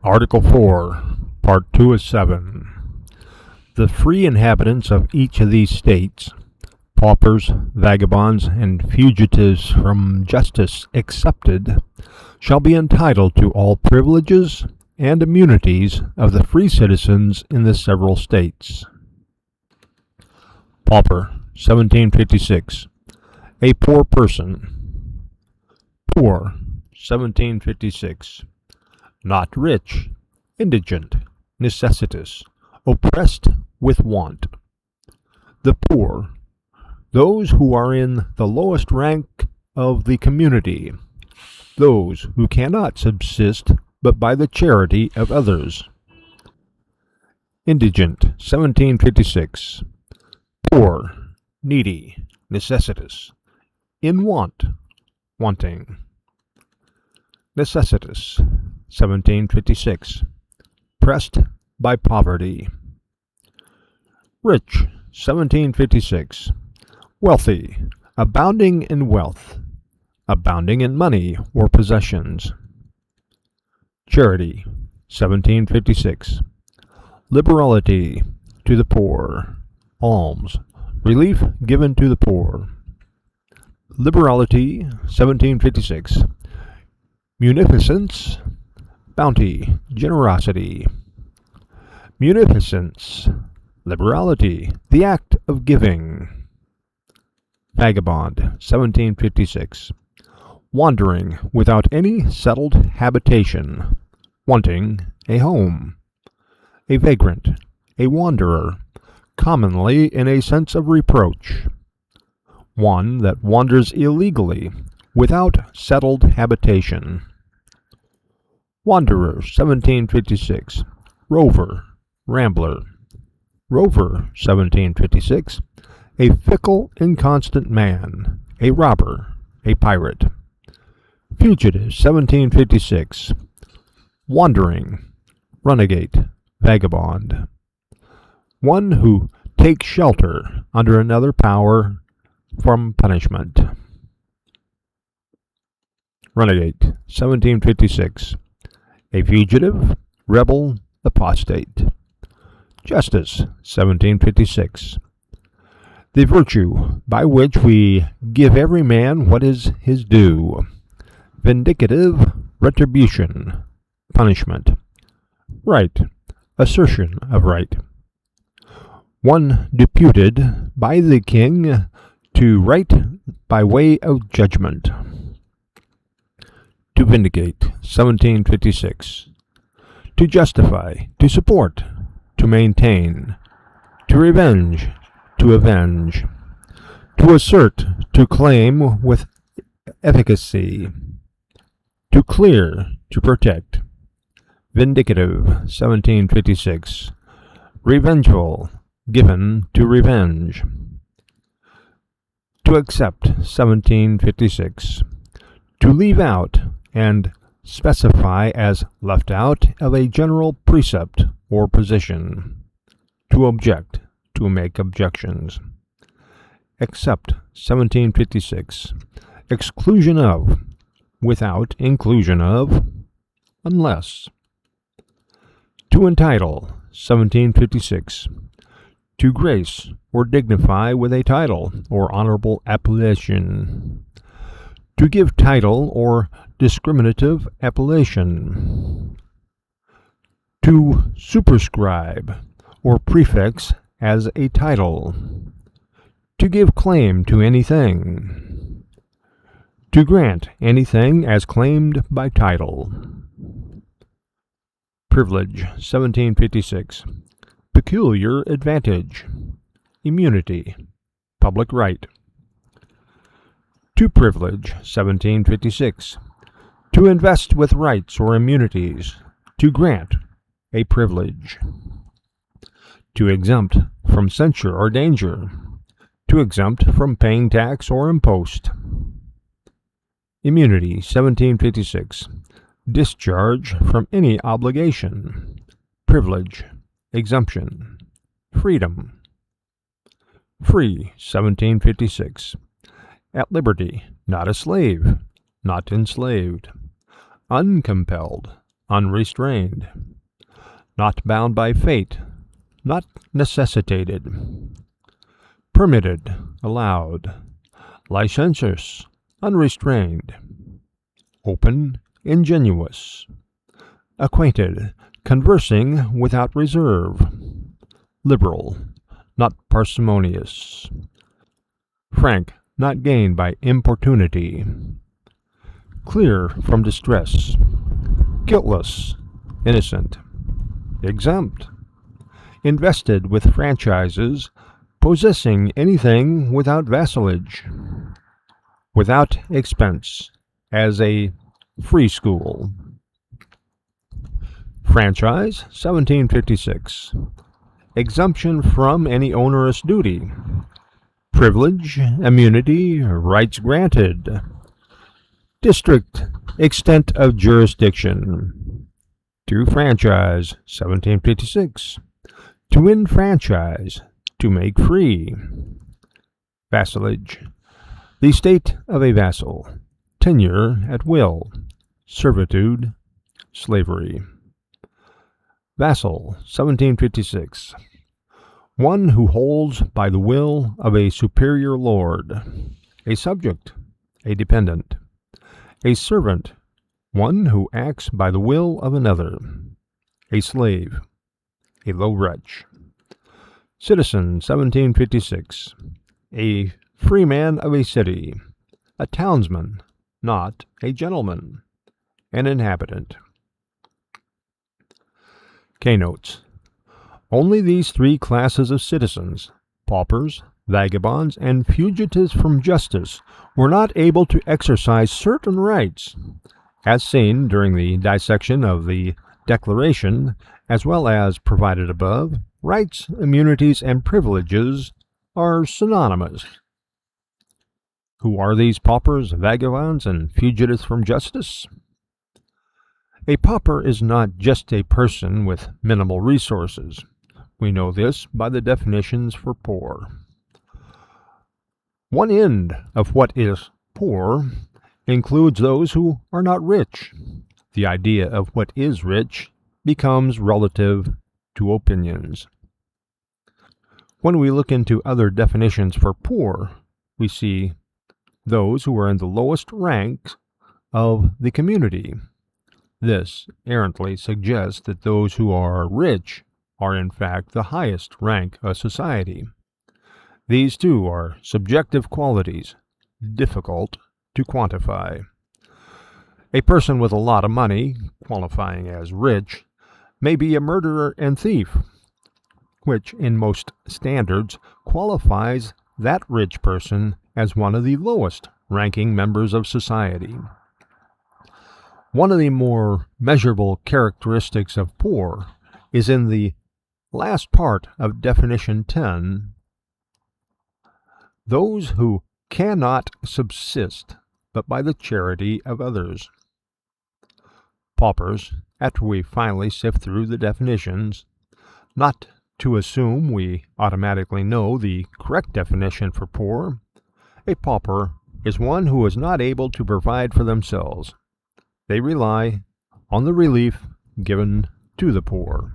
Article 4, Part 2 of 7. The free inhabitants of each of these states, paupers, vagabonds, and fugitives from justice excepted, shall be entitled to all privileges and immunities of the free citizens in the several states. Pauper, 1756. A poor person. Poor, 1756. Not rich, indigent, necessitous, oppressed with want. The poor, those who are in the lowest rank of the community, those who cannot subsist but by the charity of others. Indigent, 1756. Poor, needy, necessitous, in want, wanting. Necessitous, 1756. Pressed by poverty. Rich, 1756. Wealthy, abounding in wealth, abounding in money or possessions. Charity, 1756. Liberality to the poor. Alms, relief given to the poor. Liberality, 1756. Munificence, bounty, generosity. Munificence, liberality, the act of giving. Vagabond, 1756. Wandering without any settled habitation, wanting a home. A vagrant, a wanderer, commonly in a sense of reproach. One that wanders illegally, without settled habitation. Wanderer, 1756. Rover, rambler. Rover, 1756. A fickle, inconstant man, a robber, a pirate. Fugitive, 1756. Wandering, runagate, vagabond. One who takes shelter under another power from punishment. Runagate, 1756. A fugitive, rebel, apostate. Justice, 1756. The virtue by which we give every man what is his due. Vindicative, retribution, punishment. Right, assertion of right. One deputed by the king to right by way of judgment. To vindicate, 1756. To justify, to support, to maintain. To revenge, to avenge. To assert, to claim with efficacy. To clear, to protect. Vindicative, 1756. Revengeful, given to revenge. To accept, 1756. To leave out and specify as left out of a general precept or position. To object, to make objections. Except, 1756. Exclusion of, without inclusion of, unless. To entitle, 1756. To grace or dignify with a title or honorable appellation. To give title or discriminative appellation. To superscribe or prefix as a title. To give claim to anything. To grant anything as claimed by title. Privilege, 1756. Peculiar advantage. Immunity. Public right. To privilege, 1756. To invest with rights or immunities. To grant a privilege. To exempt from censure or danger. To exempt from paying tax or impost. Immunity, 1756. Discharge from any obligation. Privilege. Exemption. Freedom. Free, 1756. At liberty, not a slave, not enslaved. Uncompelled, unrestrained, not bound by fate, not necessitated, permitted, allowed, licentious, unrestrained, open, ingenuous, acquainted, conversing without reserve, liberal, not parsimonious, frank, not gained by importunity, clear from distress, guiltless, innocent, exempt, invested with franchises, possessing anything without vassalage, without expense, as a free school. Franchise, 1756. Exemption from any onerous duty. Privilege, immunity, rights granted. District, extent of jurisdiction. To franchise, 1756. To enfranchise, to make free. Vassalage, the state of a vassal. Tenure at will. Servitude, slavery. Vassal, 1756. One who holds by the will of a superior lord. A subject, a dependent. A servant, one who acts by the will of another. A slave, a low wretch. Citizen, 1756. A freeman of a city. A townsman, not a gentleman. An inhabitant. Keynotes. Only these three classes of citizens, paupers, vagabonds, and fugitives from justice, were not able to exercise certain rights, as seen during the dissection of the Declaration, as well as provided above. Rights, immunities, and privileges are synonymous. Who are these paupers, vagabonds, and fugitives from justice? A pauper is not just a person with minimal resources. We know this by the definitions for poor. One end of what is poor includes those who are not rich. The idea of what is rich becomes relative to opinions. When we look into other definitions for poor, we see those who are in the lowest ranks of the community. This errantly suggests that those who are rich are in fact the highest rank of society. These too are subjective qualities, difficult to quantify. A person with a lot of money, qualifying as rich, may be a murderer and thief, which in most standards qualifies that rich person as one of the lowest ranking members of society. One of the more measurable characteristics of poor is in the last part of definition 10, those who cannot subsist but by the charity of others. Paupers, after we finally sift through the definitions, not to assume we automatically know the correct definition for poor, a pauper is one who is not able to provide for themselves. They rely on the relief given to the poor.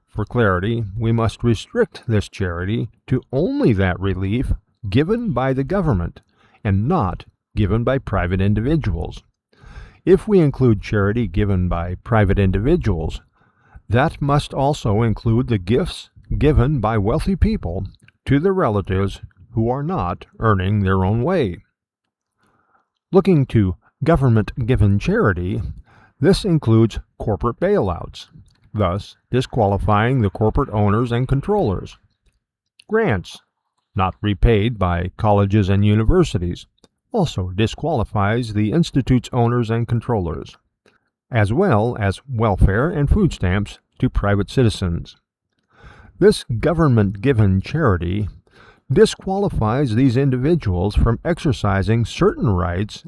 For clarity, we must restrict this charity to only that relief given by the government and not given by private individuals. If we include charity given by private individuals, that must also include the gifts given by wealthy people to their relatives who are not earning their own way. Looking to government-given charity, this includes corporate bailouts, thus disqualifying the corporate owners and controllers. Grants, not repaid by colleges and universities, also disqualifies the institute's owners and controllers, as well as welfare and food stamps to private citizens. This government-given charity disqualifies these individuals from exercising certain rights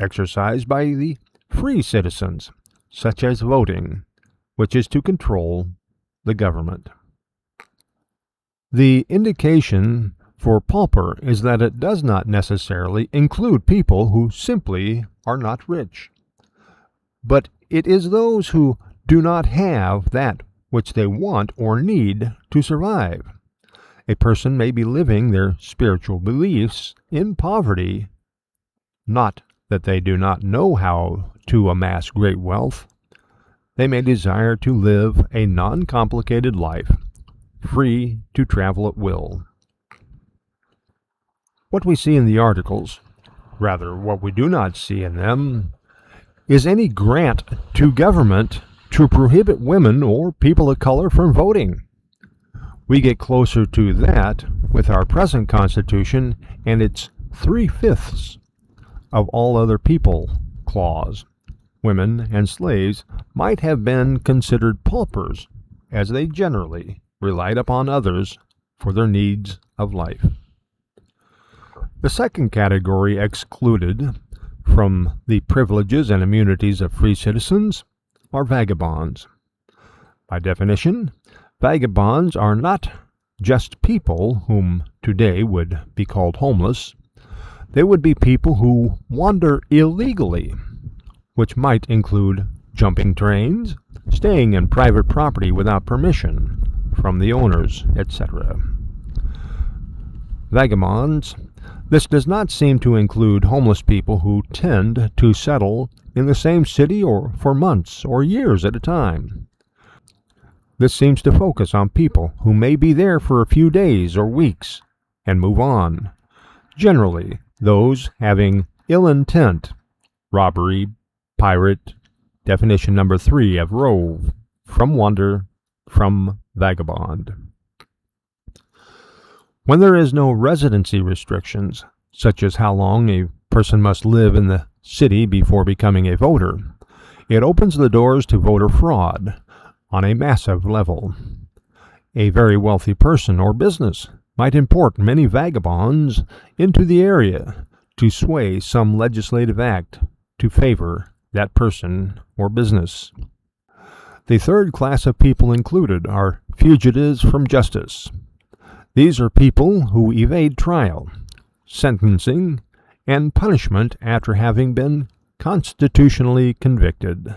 exercised by the free citizens, such as voting, which is to control the government. The indication for pauper is that it does not necessarily include people who simply are not rich, but it is those who do not have that which they want or need to survive. A person may be living their spiritual beliefs in poverty, not that they do not know how to amass great wealth. They may desire to live a non-complicated life, free to travel at will. What we see in the articles, rather what we do not see in them, is any grant to government to prohibit women or people of color from voting. We get closer to that with our present Constitution and its 3/5 of all other people clause. Women and slaves might have been considered paupers, as they generally relied upon others for their needs of life. The second category excluded from the privileges and immunities of free citizens are vagabonds. By definition, vagabonds are not just people whom today would be called homeless. They would be people who wander illegally, which might include jumping trains, staying in private property without permission from the owners, etc. Vagabonds. This does not seem to include homeless people who tend to settle in the same city or for months or years at a time. This seems to focus on people who may be there for a few days or weeks and move on. Generally, those having ill intent, robbery, pirate, definition number 3 of rove, from wander, from vagabond. When there is no residency restrictions, such as how long a person must live in the city before becoming a voter, it opens the doors to voter fraud on a massive level. A very wealthy person or business might import many vagabonds into the area to sway some legislative act to favor that person or business. The third class of people included are fugitives from justice. These are people who evade trial, sentencing, and punishment after having been constitutionally convicted.